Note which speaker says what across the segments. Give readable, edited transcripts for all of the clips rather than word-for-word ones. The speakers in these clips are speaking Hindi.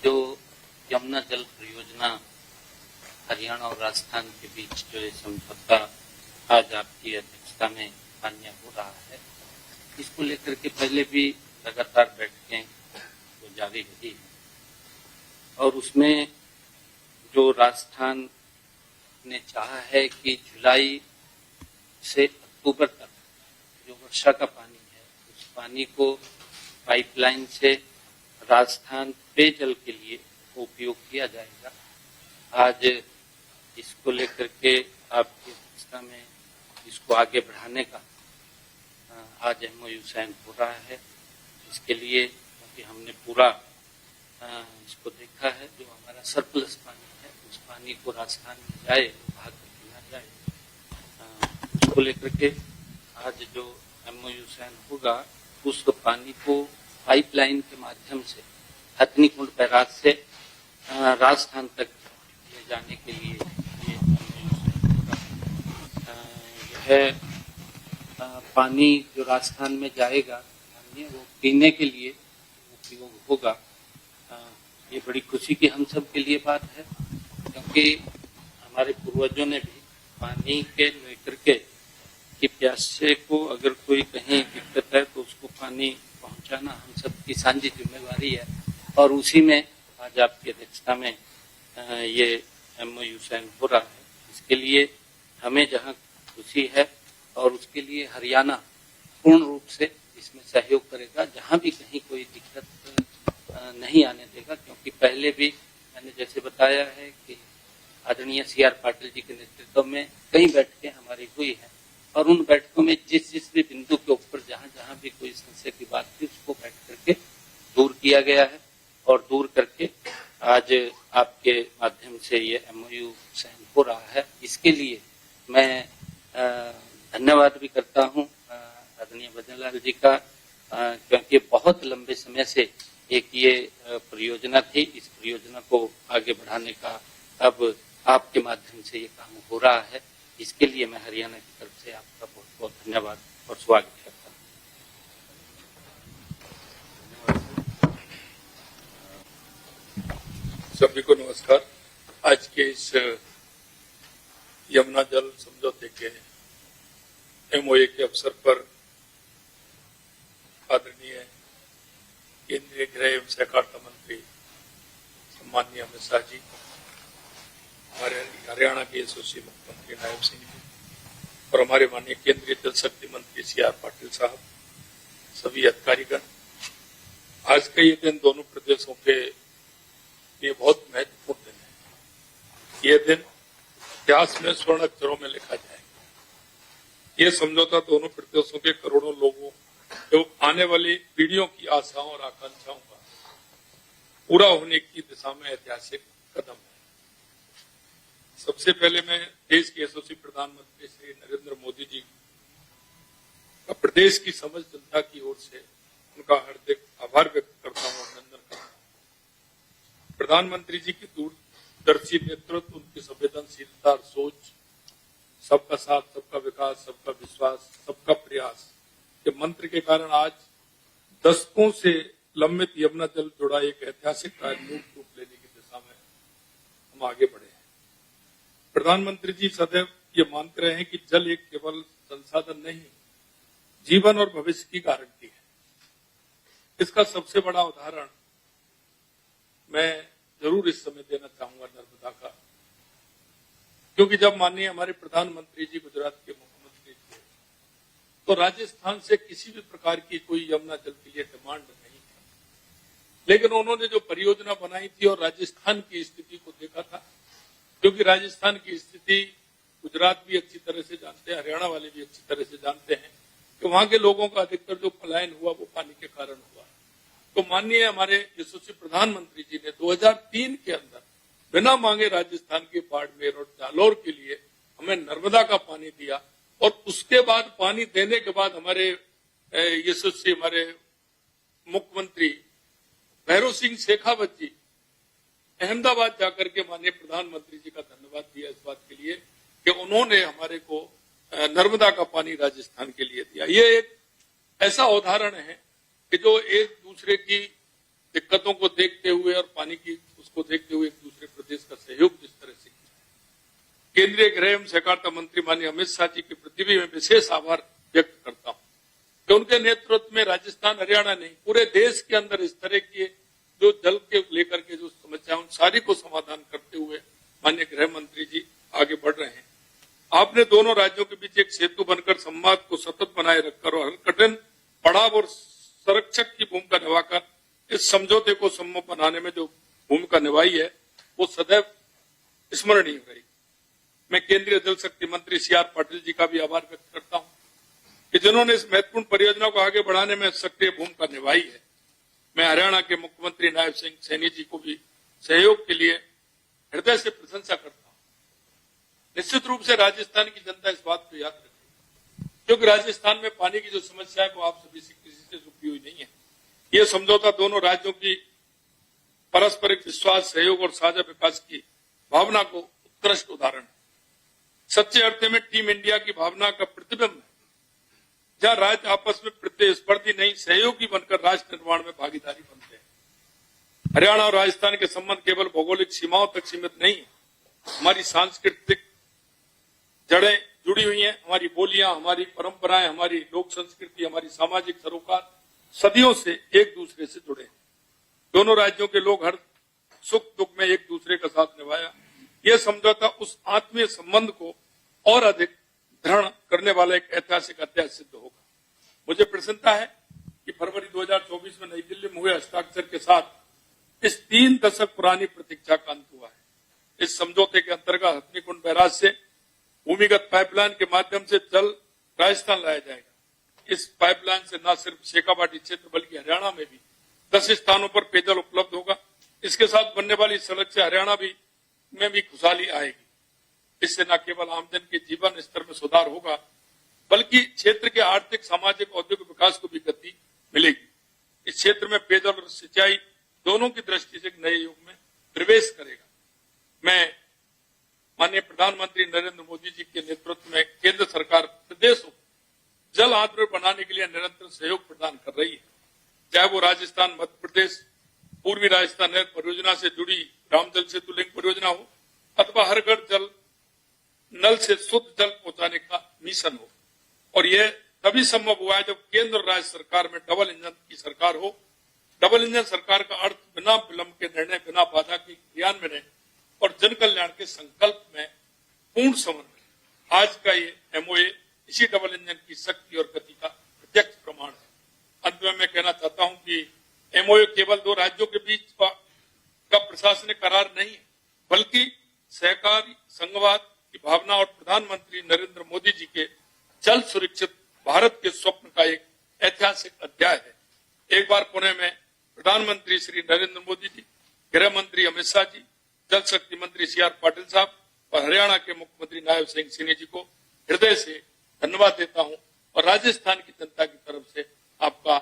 Speaker 1: जो यमुना जल परियोजना हरियाणा और राजस्थान के बीच जो ये समझौता आज आपकी अध्यक्षता में मान्य हो रहा है, इसको लेकर के पहले भी लगातार बैठकें तो जारी रही है और उसमें जो राजस्थान ने चाहा है कि जुलाई से अक्टूबर तक जो वर्षा का पानी है उस पानी को पाइपलाइन से राजस्थान पेयजल के लिए उपयोग किया जाएगा। आज इसको लेकर के आपकी अध्यक्षता में इसको आगे बढ़ाने का आज MOU साइन हो रहा है। इसके लिए क्योंकि हमने पूरा इसको देखा है, जो हमारा सरप्लस पानी है उस पानी को राजस्थान में जाए, भाग करके ना जाए, उसको लेकर के आज जो MOU साइन होगा उस पानी को पाइपलाइन के माध्यम से हथनीकुंड बैराज से राजस्थान तक ले जाने के लिए ये MOU साइन होगा। यह पानी जो राजस्थान में जाएगा वो पीने के लिए उपयोग होगा। ये बड़ी खुशी की हम सब के लिए बात है, क्योंकि हमारे पूर्वजों ने भी पानी के लेकर के कि प्यासे को अगर कोई कहीं दिक्कत है तो उसको पानी पहुंचाना हम सब की साझी जिम्मेवारी है। और उसी में आज आपकी अध्यक्षता में ये MOU साइन हो रहा है। इसके लिए हमें जहां खुशी है और उसके लिए हरियाणा पूर्ण रूप से इसमें सहयोग करेगा, जहां भी कहीं कोई दिक्कत नहीं आने देगा। क्योंकि पहले भी मैंने जैसे बताया है कि आदरणीय CR पाटिल जी के नेतृत्व में कई बैठकें हमारी हुई हैं और उन बैठकों में जिस भी बिंदु के ऊपर जहां भी कोई संशय की बात थी उसको बैठ करके दूर किया गया है और दूर करके आज आपके माध्यम से ये MOU साइन हो रहा है। इसके लिए मैं धन्यवाद भी करता हूं आदरणीय भजनलाल जी का, क्योंकि बहुत लंबे समय से एक ये परियोजना थी। इस परियोजना को आगे बढ़ाने का अब आपके माध्यम से ये काम हो रहा है। इसके लिए मैं हरियाणा की तरफ से आपका बहुत बहुत धन्यवाद और स्वागत करता हूँ।
Speaker 2: सभी को नमस्कार। आज के इस यमुना जल समझौते के MOU के अवसर पर आदरणीय केंद्रीय गृह एवं सहकारिता मंत्री सम्माननीय अमित शाह जी, हमारे हरियाणा के यशस्वी मुख्यमंत्री नायब सिंह जी और हमारे माननीय केंद्रीय जल शक्ति मंत्री CR पाटिल साहब, सभी अधिकारीगण, आज का ये दिन दोनों प्रदेशों के लिए बहुत महत्वपूर्ण दिन है। ये दिन इतिहास में स्वर्ण अक्षरों में लिखा जाएगा। ये समझौता दोनों प्रदेशों के करोड़ों लोगों एवं आने वाली पीढ़ियों की आशाओं और आकांक्षाओं का पूरा होने की दिशा में ऐतिहासिक कदम है। सबसे पहले मैं देश के यशस्वी प्रधानमंत्री श्री नरेंद्र मोदी जी का प्रदेश की समस्त जनता की ओर से उनका हार्दिक आभार व्यक्त करता हूं, अभिनंदन करता हूं। प्रधानमंत्री जी की दूरदर्शी नेतृत्व, उनकी संवेदनशीलता और सोच, सबका साथ, सबका विकास, सबका विश्वास, सबका प्रयास के मंत्र के कारण आज दशकों से लंबित यमुना जल जुड़ा एक ऐतिहासिक कार्य मूल रूप लेने की दिशा में हम आगे बढ़े हैं। प्रधानमंत्री जी सदैव ये मानते रहे हैं कि जल एक केवल संसाधन नहीं, जीवन और भविष्य की गारंटी है। इसका सबसे बड़ा उदाहरण मैं जरूर इस समय देना चाहूंगा नर्मदा का, क्योंकि जब माननीय हमारे प्रधानमंत्री जी गुजरात के मुख्यमंत्री थे तो राजस्थान से किसी भी प्रकार की कोई यमुना जल के लिए डिमांड नहीं थी, लेकिन उन्होंने जो परियोजना बनाई थी और राजस्थान की स्थिति को देखा था, क्योंकि राजस्थान की स्थिति गुजरात भी अच्छी तरह से जानते हैं, हरियाणा वाले भी अच्छी तरह से जानते हैं कि वहां के लोगों का अधिकतर जो पलायन हुआ वो पानी के कारण हुआ। तो माननीय हमारे यशस्वी प्रधानमंत्री जी ने 2003 के अंदर बिना मांगे राजस्थान के बाड़मेर और जालौर के लिए हमें नर्मदा का पानी दिया और उसके बाद पानी देने के बाद हमारे यशस्वी हमारे मुख्यमंत्री भैरव सिंह शेखावत जी अहमदाबाद जाकर के माननीय प्रधानमंत्री जी का धन्यवाद दिया इस बात के लिए कि उन्होंने हमारे को नर्मदा का पानी राजस्थान के लिए दिया। ये एक ऐसा उदाहरण है कि जो एक दूसरे की दिक्कतों को देखते हुए और पानी की उसको देखते हुए एक दूसरे प्रदेश का सहयोग जिस तरह से किया। केंद्रीय गृह एवं सहकारिता मंत्री माननीय अमित शाह जी के प्रति भी मैं विशेष आभार व्यक्त करता हूं कि उनके नेतृत्व में राजस्थान, हरियाणा नहीं, पूरे देश के अंदर इस तरह की जो जल के लेकर के जो समस्या उन सारी को समाधान करते हुए माननीय गृह मंत्री जी आगे बढ़ रहे हैं। आपने दोनों राज्यों के बीच एक सेतु बनकर संवाद को सतत बनाए रखकर और हर कठिन पड़ाव और संरक्षक की भूमिका निभाकर इस समझौते को संभव बनाने में जो भूमिका निभाई है वो सदैव स्मरणीय रही। मैं केंद्रीय जल शक्ति मंत्री CR पाटिल जी का भी आभार व्यक्त करता हूं कि जिन्होंने इस महत्वपूर्ण परियोजना को आगे बढ़ाने में सक्रिय भूमिका निभाई है। मैं हरियाणा के मुख्यमंत्री नायब सिंह सैनी जी को भी सहयोग के लिए हृदय से प्रशंसा करता हूं। निश्चित रूप से राजस्थान की जनता इस बात को याद रखेगी क्योंकि राजस्थान में पानी की जो समस्या है वो आप सभी से किसी से छुपी हुई नहीं है। ये समझौता दोनों राज्यों की पारस्परिक विश्वास, सहयोग और साझा विकास की भावना को उत्कृष्ट उदाहरण है। सच्चे अर्थ में टीम इंडिया की भावना का प्रतिबिंब है, जहां राज्य आपस में प्रतिस्पर्धी नहीं सहयोगी बनकर राष्ट्र निर्माण में भागीदारी बनते हैं। हरियाणा और राजस्थान के संबंध केवल भौगोलिक सीमाओं तक सीमित नहीं है, हमारी सांस्कृतिक जड़ें जुड़ी हुई हैं, हमारी बोलियां, हमारी परंपराएं, हमारी लोक संस्कृति, हमारी सामाजिक सरोकार सदियों से एक दूसरे से जुड़े हैं। दोनों राज्यों के लोग हर सुख दुख में एक दूसरे का साथ निभाया। यह समझौता उस आत्मीय संबंध को और अधिक दृढ़ करने वाला एक ऐतिहासिक अध्याय सिद्ध होगा। मुझे प्रसन्नता है कि फरवरी 2024 में नई दिल्ली में हुए हस्ताक्षर के साथ इस 3 दशक पुरानी प्रतीक्षा का अंत हुआ है। इस समझौते के अंतर्गत हथनीकुंड बैराज से भूमिगत पाइपलाइन के माध्यम से जल राजस्थान लाया जाएगा। इस पाइपलाइन से न सिर्फ शेखावाटी क्षेत्र बल्कि हरियाणा में भी 10 स्थानों पर पेयजल उपलब्ध होगा। इसके साथ बनने वाली सड़क से हरियाणा में भी खुशहाली आएगी। इससे न केवल आमजन के जीवन स्तर में सुधार होगा बल्कि क्षेत्र के आर्थिक, सामाजिक, औद्योगिक विकास को भी गति मिलेगी। इस क्षेत्र में पेयजल और सिंचाई दोनों की दृष्टि से एक नए युग में प्रवेश करेगा। मैं माननीय प्रधानमंत्री नरेंद्र मोदी जी के नेतृत्व में केंद्र सरकार प्रदेशों को जल आत्मनिर्भर बनाने के लिए निरंतर सहयोग प्रदान कर रही है। चाहे वो राजस्थान, मध्य प्रदेश, पूर्वी राजस्थान नहर परियोजना से जुड़ी रामजल सेतु लिंक परियोजना हो अथवा हर घर जल नल से शुद्ध जल पहुंचाने का मिशन हो। और यह तभी संभव हुआ है जब केंद्र और राज्य सरकार में डबल इंजन की सरकार हो। डबल इंजन सरकार का अर्थ बिना विलंब के निर्णय, बिना बाधा के क्रियान्वयन और जन कल्याण के संकल्प में पूर्ण समन्वय। आज का ये MOA इसी डबल इंजन की शक्ति और गति का प्रत्यक्ष प्रमाण है। अंत में मैं कहना चाहता हूं कि MOA केवल 2 राज्यों के बीच का प्रशासनिक करार नहीं है बल्कि सहकारी संघवाद की भावना और प्रधानमंत्री नरेंद्र मोदी जी के जल सुरक्षित भारत के स्वप्न का एक ऐतिहासिक अध्याय है। एक बार पुणे में प्रधानमंत्री श्री नरेंद्र मोदी जी, गृह मंत्री अमित शाह जी, जल शक्ति मंत्री CR पाटिल साहब और हरियाणा के मुख्यमंत्री नायब सिंह सैनी जी को हृदय से धन्यवाद देता हूं और राजस्थान की जनता की तरफ से आपका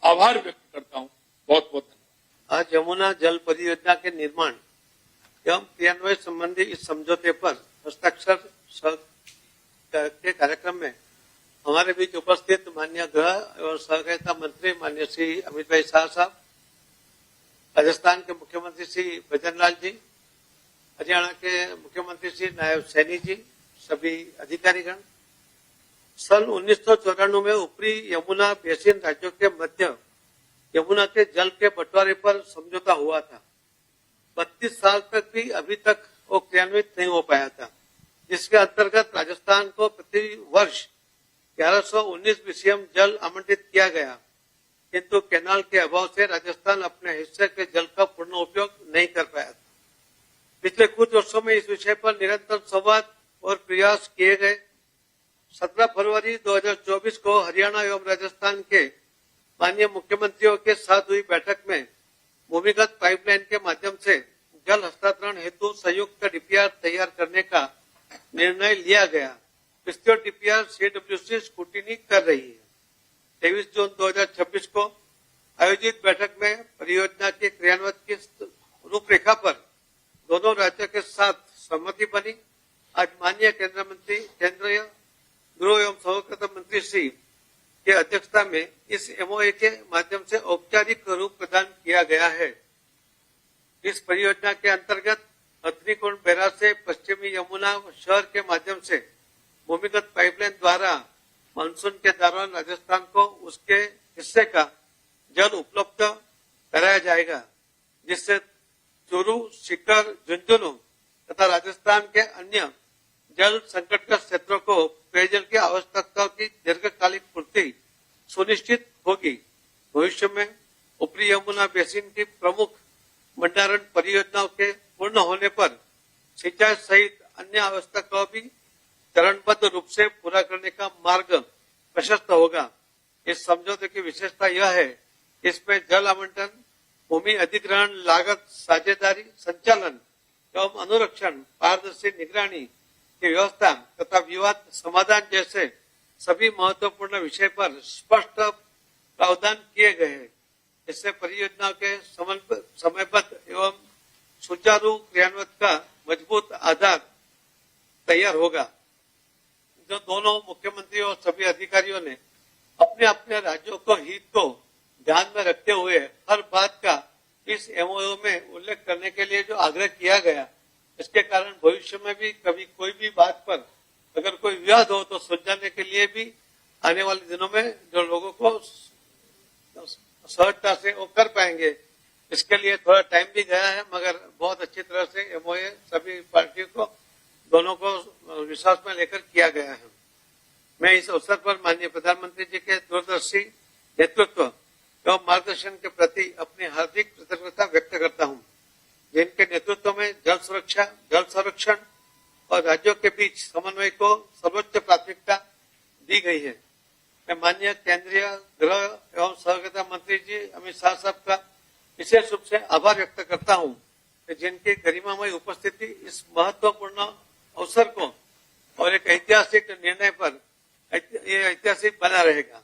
Speaker 2: आभार व्यक्त करता हूं। बहुत बहुत धन्यवाद।
Speaker 3: आज यमुना जल परियोजना के निर्माण एवं क्रियान्वयन संबंधी इस समझौते पर हस्ताक्षर के कार्यक्रम में हमारे बीच उपस्थित माननीय गृह एवं सहकारिता मंत्री माननीय श्री अमित भाई शाह साहब, राजस्थान के मुख्यमंत्री श्री भजनलाल जी, हरियाणा के मुख्यमंत्री श्री नायब सैनी जी, सभी अधिकारीगण। सन 1994 में ऊपरी यमुना बेसिन राज्यों के मध्य यमुना के जल के बंटवारे पर समझौता हुआ था। 32 साल तक भी अभी तक वो क्रियान्वित नहीं हो पाया था, जिसके अंतर्गत राजस्थान को प्रति वर्ष 1119 BCM जल आवंटित किया गया, किंतु कैनाल के अभाव से राजस्थान अपने हिस्से के जल का पूर्ण उपयोग नहीं कर पाया था। पिछले कुछ वर्षों में इस विषय पर निरंतर संवाद और प्रयास किए गए। 17 फरवरी 2024 को हरियाणा एवं राजस्थान के माननीय मुख्यमंत्रियों के साथ हुई बैठक में भूमिगत पाइपलाइन के माध्यम से जल हस्तांतरण हेतु संयुक्त DPR तैयार करने का निर्णय लिया गया। विस्तृत DPR CWC स्क्रूटिनी कर रही है। 23 जून 2026 को आयोजित बैठक में परियोजना के क्रियान्वयन की रूपरेखा पर दोनों राज्यों के साथ सहमति बनी। आज माननीय केंद्रीय गृह एवं सहकारिता मंत्री श्री की अध्यक्षता में इस एमओए के माध्यम से औपचारिक रूप प्रदान किया गया है। इस परियोजना के अंतर्गत हथनीकुंड बैराज से पश्चिमी यमुना शहर के माध्यम से भूमिगत पाइपलाइन द्वारा मानसून के दौरान राजस्थान को उसके हिस्से का जल उपलब्ध कराया जाएगा, जिससे चूरू, सीकर, झुंझुनू तथा राजस्थान के अन्य जल संकट के क्षेत्रों को पेयजल की आवश्यकताओं की दीर्घकालिक पूर्ति सुनिश्चित होगी। भविष्य में ऊपरी यमुना बेसिन की प्रमुख भंडारण परियोजनाओं के पूर्ण होने पर सिंचाई सहित अन्य आवश्यकताओं भी चरणबद्ध रूप से पूरा करने का मार्ग प्रशस्त होगा। इस समझौते की विशेषता यह है, इसमें जल आवंटन, भूमि अधिग्रहण, लागत साझेदारी, संचालन एवं अनुरक्षण, पारदर्शी निगरानी की व्यवस्था तथा विवाद समाधान जैसे सभी महत्वपूर्ण विषय पर स्पष्ट प्रावधान किए गए हैं। इससे परियोजना के समयबद्ध एवं सुचारू क्रियान्वयन का मजबूत आधार तैयार होगा। जो दोनों मुख्यमंत्री और सभी अधिकारियों ने अपने अपने राज्यों को हित को ध्यान में रखते हुए हर बात का इस एमओयू में उल्लेख करने के लिए जो आग्रह किया गया, इसके कारण भविष्य में भी कभी कोई भी बात पर अगर कोई विवाद हो तो सुलझाने के लिए भी आने वाले दिनों में जो लोगों को सहजता से वो कर पाएंगे। इसके लिए थोड़ा टाइम भी गया है, मगर बहुत अच्छी तरह से एमओए सभी पार्टियों को दोनों को विश्वास में लेकर किया गया है। मैं इस अवसर पर माननीय प्रधानमंत्री जी के दूरदर्शी नेतृत्व एवं मार्गदर्शन के प्रति अपनी हार्दिक कृतज्ञता व्यक्त करता हूं, जिनके नेतृत्व में जल सुरक्षा, जल संरक्षण और राज्यों के बीच समन्वय को सर्वोच्च प्राथमिकता दी गई है। मैं माननीय केंद्रीय गृह एवं सहकारिता मंत्री जी अमित शाह साहब का विशेष रूप से आभार व्यक्त करता हूं कि जिनकी गरिमामय उपस्थिति इस महत्वपूर्ण अवसर को और एक ऐतिहासिक निर्णय पर ये ऐतिहासिक बना रहेगा।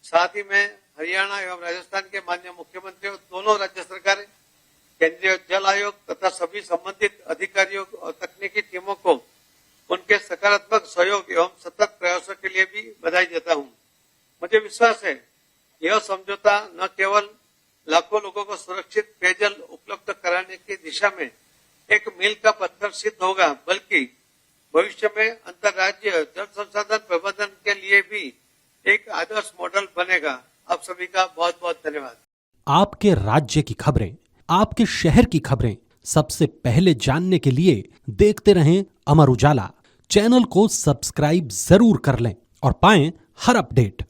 Speaker 3: साथ ही मैं हरियाणा एवं राजस्थान के माननीय मुख्यमंत्रियों, दोनों राज्य सरकारें, केंद्रीय जल आयोग तथा सभी संबंधित अधिकारियों और तकनीकी टीमों को उनके सकारात्मक सहयोग एवं सतत प्रयासों के लिए भी बधाई देता हूं। मुझे विश्वास है यह समझौता न केवल लाखों लोगों को सुरक्षित पेयजल उपलब्ध कराने की दिशा में एक मील का पत्थर सिद्ध होगा, बल्कि भविष्य में अंतर्राज्यीय जल संसाधन प्रबंधन के लिए भी एक आदर्श मॉडल बनेगा। आप सभी का बहुत बहुत धन्यवाद।
Speaker 4: आपके राज्य की खबरें, आपके शहर की खबरें सबसे पहले जानने के लिए देखते रहें अमर उजाला। चैनल को सब्सक्राइब जरूर कर लें और पाएं हर अपडेट।